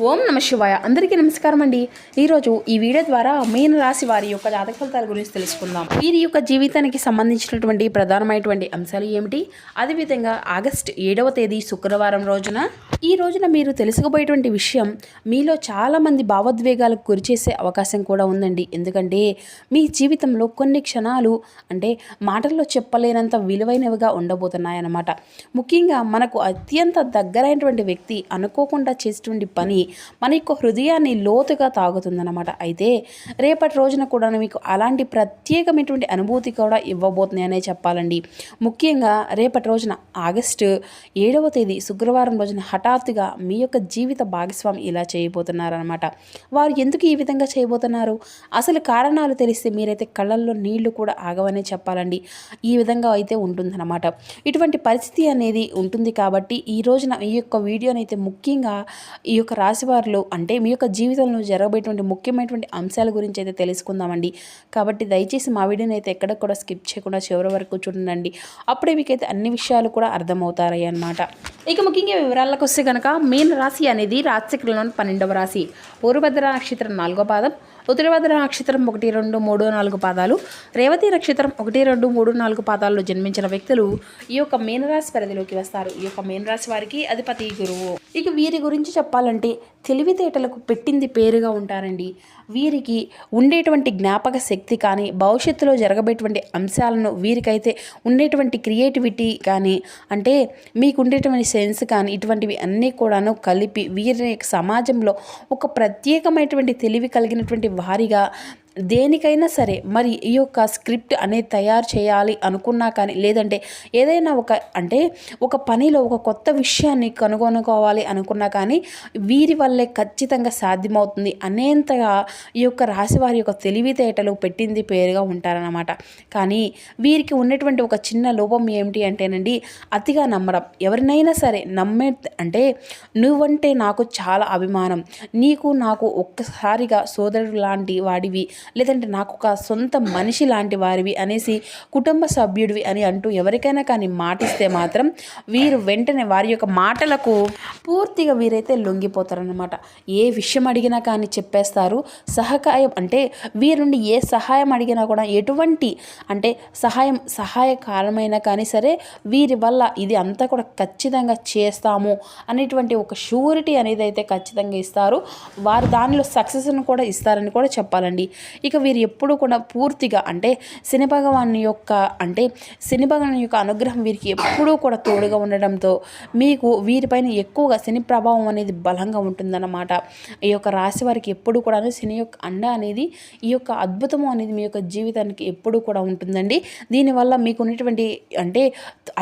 ఓం నమ శివాయ. అందరికీ నమస్కారం అండి. ఈరోజు ఈ వీడియో ద్వారా మీన రాశి వారి యొక్క జాతక ఫలితాల గురించి తెలుసుకుందాం. వీరి యొక్క జీవితానికి సంబంధించినటువంటి ప్రధానమైనటువంటి అంశాలు ఏమిటి, అదేవిధంగా ఆగస్టు 7వ తేదీ శుక్రవారం రోజున ఈ రోజున మీరు తెలుసుకోబోయేటువంటి విషయం మీలో చాలామంది భావోద్వేగాలకు గురిచేసే అవకాశం కూడా ఉందండి. ఎందుకంటే మీ జీవితంలో కొన్ని క్షణాలు అంటే మాటల్లో చెప్పలేనంత విలువైనవిగా ఉండబోతున్నాయన్నమాట. ముఖ్యంగా మనకు అత్యంత దగ్గరైనటువంటి వ్యక్తి అనుకోకుండా చేసేటువంటి పని మన యొక్క హృదయాన్ని లోతుగా తాగుతుందన్నమాట. అయితే రేపటి రోజున కూడా మీకు అలాంటి ప్రత్యేకమైనటువంటి అనుభూతి కూడా ఇవ్వబోతున్నాయనే చెప్పాలండి. ముఖ్యంగా రేపటి రోజున ఆగస్టు 7వ తేదీ శుక్రవారం రోజున హఠాత్తుగా మీ యొక్క జీవిత భాగస్వామి ఇలా చేయబోతున్నారనమాట. వారు ఎందుకు ఈ విధంగా చేయబోతున్నారు, అసలు కారణాలు తెలిస్తే మీరైతే కళ్ళల్లో నీళ్లు కూడా ఆగవనే చెప్పాలండి. ఈ విధంగా అయితే ఉంటుందన్నమాట. ఇటువంటి పరిస్థితి అనేది ఉంటుంది కాబట్టి ఈ రోజున ఈ యొక్క వీడియోనైతే ముఖ్యంగా ఈ యొక్క రాశివారులు అంటే మీ యొక్క జీవితంలో జరగబోయేటువంటి ముఖ్యమైనటువంటి అంశాల గురించి అయితే తెలుసుకుందామండి. కాబట్టి దయచేసి మా వీడియోని అయితే ఎక్కడ కూడా స్కిప్ చేయకుండా చివరి వరకు చూడండి. అప్పుడే మీకైతే అన్ని విషయాలు కూడా అర్థమవుతాయి అన్నమాట. ఇక ముఖ్యంగా వివరాలకు వస్తే కనుక మీన రాశి అనేది రాశిచక్రంలోని 12వ రాశి. పూర్వభద్ర నక్షత్రం 4వ పాదం, ఉత్తరభద్ర నక్షత్రం 1, 2, 3, 4 పాదాలు, రేవతి నక్షత్రం 1, 2, 3, 4 పాదాల్లో జన్మించిన వ్యక్తులు ఈ యొక్క మీనరాశి పరిధిలోకి వస్తారు. ఈ యొక్క మీనరాశి వారికి అధిపతి గురువు. ఇక వీరి గురించి చెప్పాలంటే తెలివితేటలకు పెట్టింది పేరుగా ఉంటారండి. వీరికి ఉండేటువంటి జ్ఞాపక శక్తి కానీ, భవిష్యత్తులో జరగబోయేటువంటి అంశాలను వీరికైతే ఉండేటువంటి క్రియేటివిటీ కానీ, అంటే మీకు ఉండేటువంటి సెన్స్ కానీ, ఇటువంటివి అన్నీ కూడాను కలిపి వీరి సమాజంలో ఒక ప్రత్యేకమైనటువంటి తెలివి కలిగినటువంటి వారిగా దేనికైనా సరే మరి ఈ యొక్క స్క్రిప్ట్ అనేది తయారు చేయాలి అనుకున్నా కానీ, లేదంటే ఏదైనా ఒక పనిలో ఒక కొత్త విషయాన్ని కనుగొనుకోవాలి అనుకున్నా కానీ వీరి వల్లే ఖచ్చితంగా సాధ్యమవుతుంది అనేంతగా ఈ యొక్క రాశి వారి యొక్క తెలివితేటలు పెట్టింది పేరుగా ఉంటారన్నమాట. కానీ వీరికి ఉన్నటువంటి ఒక చిన్న లోపం ఏమిటి అంటేనండి, అతిగా నమ్మడం. ఎవరినైనా సరే అంటే నువ్వంటే నాకు చాలా అభిమానం, నీకు నాకు ఒక్కసారిగా సోదరుడు లాంటి వాడివి, లేదంటే నాకు ఒక సొంత మనిషి లాంటి వారివి అనేసి, కుటుంబ సభ్యుడివి అని అంటూ ఎవరికైనా కానీ మాటిస్తే మాత్రం వీరు వెంటనే వారి యొక్క మాటలకు పూర్తిగా వీరైతే లొంగిపోతారనమాట. ఏ విషయం అడిగినా కానీ చెప్పేస్తారు. అంటే వీరి నుండి ఏ సహాయం అడిగినా కూడా ఎటువంటి సహాయకారమైనా కానీ సరే వీరి వల్ల ఇది అంతా కూడా ఖచ్చితంగా చేస్తాము అనేటువంటి ఒక షూరిటీ అనేది అయితే ఖచ్చితంగా ఇస్తారు. వారు దానిలో సక్సెస్ను కూడా ఇస్తారని కూడా చెప్పాలండి. ఇక వీరు ఎప్పుడు కూడా పూర్తిగా శని భగవాన్ యొక్క అనుగ్రహం వీరికి ఎప్పుడూ కూడా తోడుగా ఉండడంతో మీకు వీరిపైన ఎక్కువగా శని ప్రభావం అనేది బలంగా ఉంటుందన్నమాట. ఈ యొక్క రాశి వారికి ఎప్పుడు కూడా శని యొక్క అండ అనేది, ఈ యొక్క అద్భుతము అనేది మీ యొక్క జీవితానికి ఎప్పుడూ కూడా ఉంటుందండి. దీనివల్ల మీకు ఉన్నటువంటి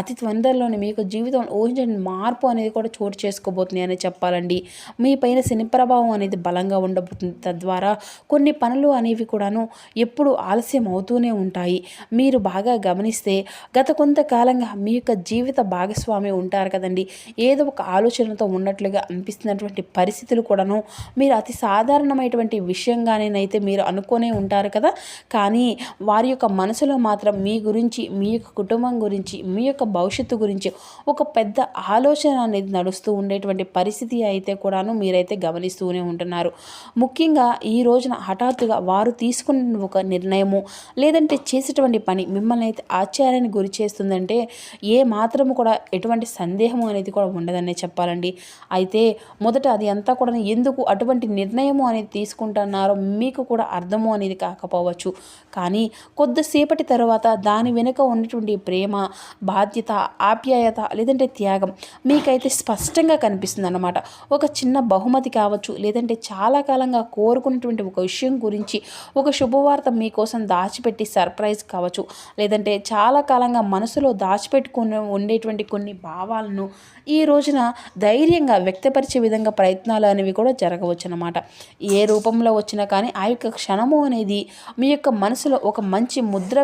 అతి తొందరలోనే మీ యొక్క జీవితంలో ఊహించని మార్పు అనేది కూడా చోటు చేసుకోబోతుంది అని చెప్పాలండి. మీ పైన శని ప్రభావం అనేది బలంగా ఉండబోతుంది. తద్వారా కొన్ని పనులు అనేవి కూడాను ఎప్పుడు ఆలస్యం అవుతూనే ఉంటాయి. మీరు బాగా గమనిస్తే గత కొంతకాలంగా మీ యొక్క జీవిత భాగస్వామి ఉంటారు కదండి, ఏదో ఒక ఆలోచనతో ఉన్నట్లుగా అనిపిస్తున్నటువంటి పరిస్థితులు కూడాను మీరు అతి సాధారణమైనటువంటి విషయంగానేనైతే మీరు అనుకునే ఉంటారు కదా. కానీ వారి యొక్క మనసులో మాత్రం మీ గురించి, మీ యొక్క కుటుంబం గురించి, మీ యొక్క భవిష్యత్తు గురించి ఒక పెద్ద ఆలోచన అనేది నడుస్తూ ఉండేటువంటి పరిస్థితి అయితే కూడాను మీరైతే గమనిస్తూనే ఉంటున్నారు. ముఖ్యంగా ఈ రోజున హఠాత్తుగా వారు తీసుకున్న ఒక నిర్ణయము లేదంటే చేసేటువంటి పని మిమ్మల్ని అయితే ఆశ్చర్యానికి గురి చేస్తుందంటే ఏ మాత్రము కూడా ఎటువంటి సందేహము అనేది కూడా ఉండదనే చెప్పాలండి. అయితే మొదట అది అంతా కూడా ఎందుకు అటువంటి నిర్ణయము అనేది తీసుకుంటున్నారో మీకు కూడా అర్థము అనేది కాకపోవచ్చు. కానీ కొద్దిసేపటి తర్వాత దాని వెనుక ఉన్నటువంటి ప్రేమ, బాధ్యత, ఆప్యాయత లేదంటే త్యాగం మీకైతే స్పష్టంగా కనిపిస్తుంది అన్నమాట. ఒక చిన్న బహుమతి కావచ్చు, లేదంటే చాలా కాలంగా కోరుకున్నటువంటి ఒక విషయం గురించి ఒక శుభవార్త మీకోసం దాచిపెట్టి సర్ప్రైజ్ కావచ్చు, లేదంటే చాలా కాలంగా మనసులో దాచిపెట్టుకుని ఉండేటువంటి కొన్ని భావాలను ఈ రోజున ధైర్యంగా వ్యక్తపరిచే విధంగా ప్రయత్నాలు అనేవి కూడా జరగవచ్చు అన్నమాట. ఏ రూపంలో వచ్చినా కానీ ఆ యొక్క క్షణము అనేది మీ యొక్క మనసులో ఒక మంచి ముద్ర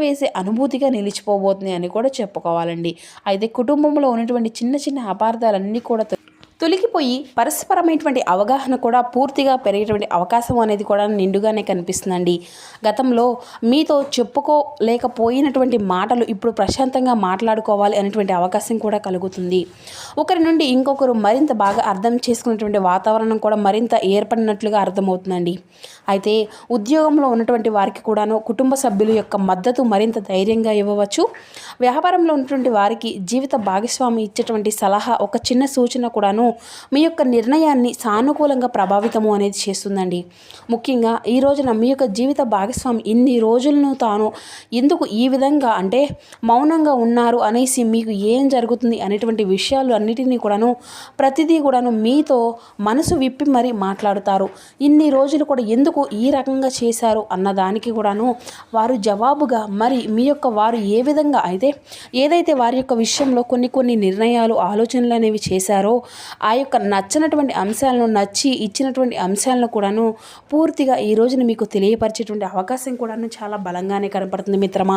వేసే అనుభూతిగా నిలిచిపోబోతుంది అని కూడా చెప్పుకోవాలండి. అయితే కుటుంబంలో ఉన్నటువంటి చిన్న చిన్న అపార్థాలన్నీ కూడా తొలగిపోయి పరస్పరమైనటువంటి అవగాహన కూడా పూర్తిగా పెరిగేటువంటి అవకాశం అనేది కూడా నిండుగానే కనిపిస్తుందండి. గతంలో మీతో చెప్పుకోలేకపోయినటువంటి మాటలు ఇప్పుడు ప్రశాంతంగా మాట్లాడుకోవాలి అనేటువంటి అవకాశం కూడా కలుగుతుంది. ఒకరి నుండి ఇంకొకరు మరింత బాగా అర్థం చేసుకునేటువంటి వాతావరణం కూడా మరింత ఏర్పడినట్లుగా అర్థమవుతుందండి. అయితే ఉద్యోగంలో ఉన్నటువంటి వారికి కూడాను కుటుంబ సభ్యుల యొక్క మద్దతు మరింత ధైర్యంగా ఇవ్వవచ్చు. వ్యాపారంలో ఉన్నటువంటి వారికి జీవిత భాగస్వామి ఇచ్చేటువంటి సలహా, ఒక చిన్న సూచన కూడాను మీ యొక్క నిర్ణయాన్ని సానుకూలంగా ప్రభావితము అనేది చేస్తుందండి. ముఖ్యంగా ఈ రోజున మీ యొక్క జీవిత భాగస్వామి ఇన్ని రోజులను తాను ఎందుకు ఈ విధంగా అంటే మౌనంగా ఉన్నారు అనేసి, మీకు ఏం జరుగుతుంది అనేటువంటి విషయాలు అన్నిటినీ కూడాను ప్రతిదీ కూడాను మీతో మనసు విప్పి మరీ మాట్లాడుతారు. ఇన్ని రోజులు కూడా ఎందుకు ఈ రకంగా చేశారు అన్నదానికి కూడాను వారు జవాబుగా మరి మీ యొక్క వారు ఏ విధంగా అయితే ఏదైతే వారి యొక్క విషయంలో కొన్ని నిర్ణయాలు ఆలోచనలు అనేవి చేశారో ఆ యొక్క నచ్చనటువంటి అంశాలను నచ్చి ఇచ్చినటువంటి అంశాలను కూడాను పూర్తిగా ఈ రోజున మీకు తెలియపరిచేటువంటి అవకాశం కూడాను చాలా బలంగానే కనపడుతుంది మిత్రమా.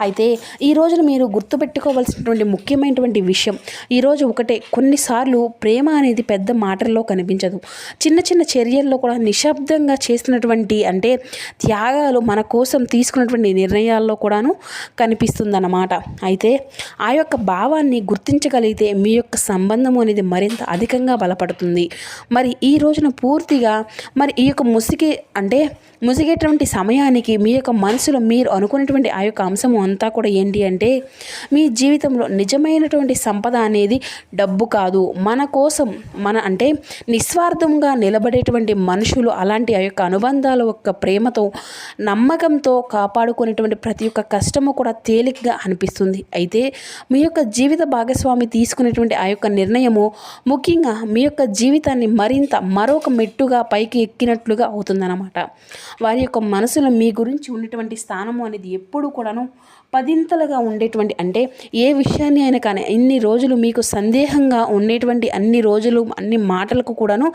అయితే ఈ రోజున మీరు గుర్తుపెట్టుకోవాల్సినటువంటి ముఖ్యమైనటువంటి విషయం ఈరోజు ఒకటే, కొన్నిసార్లు ప్రేమ అనేది పెద్ద మాటల్లో కనిపించదు. చిన్న చిన్న చర్యల్లో కూడా నిశ్శబ్దంగా చేస్తున్నటువంటి అంటే త్యాగాలు మన కోసం తీసుకున్నటువంటి నిర్ణయాల్లో కూడాను కనిపిస్తుందన్నమాట. అయితే ఆ యొక్క భావాన్ని గుర్తించగలిగితే మీ యొక్క సంబంధం అనేది మరింత అధికంగా బలపడుతుంది. మరి ఈ రోజున పూర్తిగా మరి ఈ యొక్క ముసిగేటువంటి సమయానికి మీ యొక్క మనసులో మీరు అనుకునేటువంటి ఆ యొక్క అంశము అంతా కూడా ఏంటి అంటే, మీ జీవితంలో నిజమైనటువంటి సంపద అనేది డబ్బు కాదు, మన కోసం అంటే నిస్వార్థంగా నిలబడేటువంటి మనుషులు, అలాంటి ఆ యొక్క అనుబంధాల యొక్క ప్రేమతో నమ్మకంతో కాపాడుకునేటువంటి ప్రతి ఒక్క కష్టము కూడా తేలికగా అనిపిస్తుంది. అయితే మీ యొక్క జీవిత భాగస్వామి తీసుకునేటువంటి ఆ యొక్క నిర్ణయము ముఖ్యంగా మీ యొక్క జీవితాన్ని మరొక మెట్టుగా పైకి ఎక్కినట్లుగా అవుతుందన్నమాట. వారి యొక్క మనసులో మీ గురించి ఉన్నటువంటి స్థానము అనేది ఎప్పుడు కూడాను పదింతలుగా ఉండేటువంటి అంటే ఏ విషయాన్ని అయినా కానీ ఇన్ని రోజులు మీకు సందేహంగా ఉండేటువంటి అన్ని రోజులు అన్ని మాటలకు కూడాను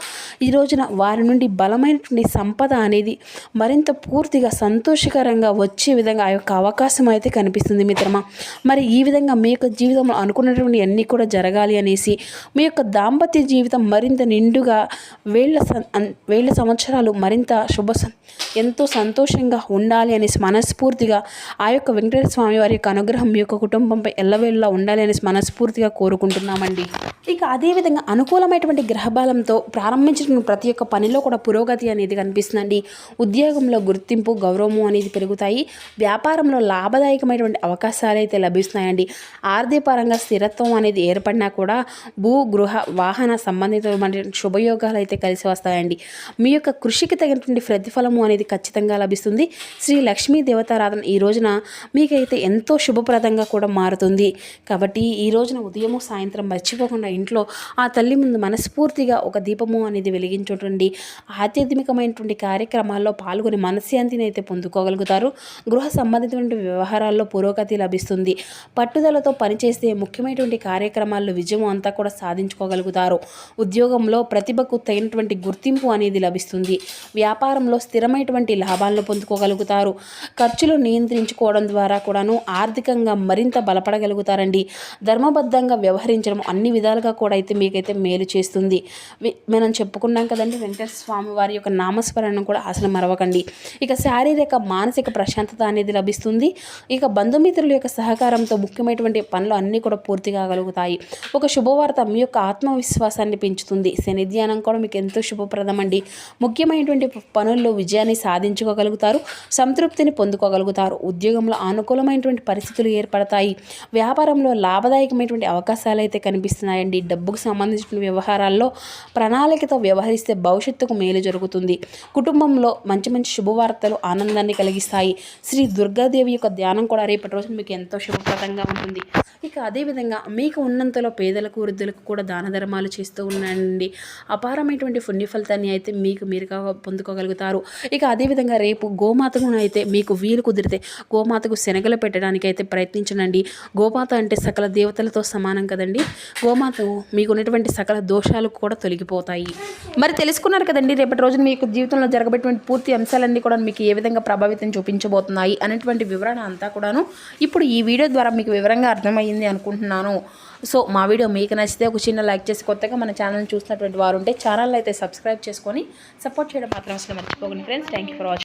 ఈ రోజున వారి నుండి బలమైనటువంటి సంపద అనేది మరింత పూర్తిగా సంతోషకరంగా వచ్చే విధంగా ఆ యొక్క అవకాశం అయితే కనిపిస్తుంది మిత్రమా. మరి ఈ విధంగా మీ యొక్క జీవితంలో అనుకున్నటువంటి అన్నీ కూడా జరగాలి అనేసి మీ యొక్క దాంపత్య జీవితం మరింత నిండుగా వేళ్ళ సంవత్సరాలు మరింత ఎంతో సంతోషంగా ఉండాలి అనేసి మనస్ఫూర్తిగా ఆ యొక్క వెంకటేశ్వర స్వామి వారి యొక్క అనుగ్రహం మీ యొక్క కుటుంబంపై ఎల్లవేళలా ఉండాలి అనేసి మనస్ఫూర్తిగా కోరుకుంటున్నామండి. ఇక అదేవిధంగా అనుకూలమైనటువంటి గ్రహబలంతో ప్రారంభించిన ప్రతి ఒక్క పనిలో కూడా పురోగతి అనేది కనిపిస్తుందండి. ఉద్యోగంలో గుర్తింపు, గౌరవము అనేది పెరుగుతాయి. వ్యాపారంలో లాభదాయకమైనటువంటి అవకాశాలు అయితే లభిస్తున్నాయండి. ఆర్థిక పరంగా స్థిరత్వం అనేది ఏర్పడినా కూడా భూ, గృహ, వాహన సంబంధితమైన శుభయోగాలు అయితే కలిసి వస్తాయండి. మీ యొక్క కృషికి తగినటువంటి ప్రతిఫలము అనేది ఖచ్చితంగా లభిస్తుంది. శ్రీ లక్ష్మీ దేవతారాధన ఈ రోజున మీకైతే ఎంతో శుభప్రదంగా కూడా మారుతుంది. కాబట్టి ఈ రోజున ఉదయము సాయంత్రం మర్చిపోకుండా ఇంట్లో ఆ తల్లి ముందు మనస్ఫూర్తిగా ఒక దీపము అనేది వెలిగించుంటుంది. ఆధ్యాత్మికమైనటువంటి కార్యక్రమాల్లో పాల్గొని మనశ్శాంతిని అయితే పొందుకోగలుగుతారు. గృహ సంబంధితమైన వ్యవహారాల్లో పురోగతి లభిస్తుంది. పట్టుదలతో పనిచేస్తే ముఖ్యమైనటువంటి కార్యక్రమాల్లో విజయం అంతా కూడా సాధించుకోగలుగుతారు. ఉద్యోగంలో ప్రతిభకు తగినటువంటి గుర్తింపు అనేది లభిస్తుంది. వ్యాపారంలో స్థిరమైనటువంటి లాభాలను పొందుకోగలుగుతారు. ఖర్చులు నియంత్రించుకోవడం ద్వారా కూడాను ఆర్థికంగా మరింత బలపడగలుగుతారండి. ధర్మబద్ధంగా వ్యవహరించడం అన్ని విధాలుగా కూడా అయితే మీకైతే మేలు చేస్తుంది. మనం చెప్పుకున్నాం కదండి, వెంకటేశ్వర స్వామి వారి యొక్క నామస్మరణను కూడా అసలు మరవకండి. ఇక శారీరక మానసిక ప్రశాంతత అనేది లభిస్తుంది. ఇక బంధుమిత్రుల యొక్క సహకారంతో ముఖ్యమైనటువంటి పనులు అన్నీ కూడా పూర్తి కాగలుగుతాయి. ఒక శుభవార్త మీ యొక్క ఆత్మవిశ్వాసాన్ని పెంచుతుంది. శని ధ్యానం కూడా మీకు ఎంతో శుభప్రదమండి. ముఖ్యమైనటువంటి పనుల్లో విజయాన్ని సాధించుకోగలుగుతారు. సంతృప్తిని పొందుకోగలుగుతారు. ఉద్యోగంలో అనుకూలమైనటువంటి పరిస్థితులు ఏర్పడతాయి. వ్యాపారంలో లాభదాయకమైనటువంటి అవకాశాలు అయితే కనిపిస్తున్నాయండి. డబ్బుకు సంబంధించిన వ్యవహారాల్లో ప్రణాళికతో వ్యవహరిస్తే భవిష్యత్తుకు మేలు జరుగుతుంది. కుటుంబంలో మంచి మంచి శుభవార్తలు ఆనందాన్ని కలిగిస్తాయి. శ్రీ దుర్గాదేవి యొక్క ధ్యానం కూడా రేపటి రోజు మీకు ఎంతో శుభప్రదంగా ఉంటుంది. ఇక అదేవిధంగా మీకు ఉన్నంతలో పేదలకు, వృద్ధులకు కూడా దాన ధర్మాలు చేస్తూ ఉండండి. అపారమైనటువంటి పుణ్య ఫలితాన్ని అయితే మీరుగా పొందుకోగలుగుతారు. ఇక అదేవిధంగా రేపు గోమాతను అయితే మీకు వీలు కుదిరితే గోమాతకు శనగల పెట్టడానికి అయితే ప్రయత్నించనండి. గోమాత అంటే సకల దేవతలతో సమానం కదండి. గోమాత మీకు ఉన్నటువంటి సకల దోషాలు కూడా తొలగిపోతాయి. మరి తెలుసుకున్నారు కదండి, రేపటి రోజున మీకు జీవితంలో జరగబెట్టినటువంటి పూర్తి అంశాలన్నీ కూడా మీకు ఏ విధంగా ప్రభావితం చూపించబోతున్నాయి అనేటువంటి వివరణ అంతా కూడాను ఇప్పుడు ఈ వీడియో ద్వారా మీకు వివరంగా అర్థమైంది అనుకుంటున్నాను. సో మా వీడియో మీకు నచ్చితే ఒక చిన్న లైక్ చేసి, కొత్తగా మన ఛానల్ని చూసినటువంటి వారు ఉంటే ఛానల్ అయితే సబ్స్క్రైబ్ చేసుకొని సపోర్ట్ చేయడం మాత్రం అసలు మర్చిపోకండి friends. Thank you for watching.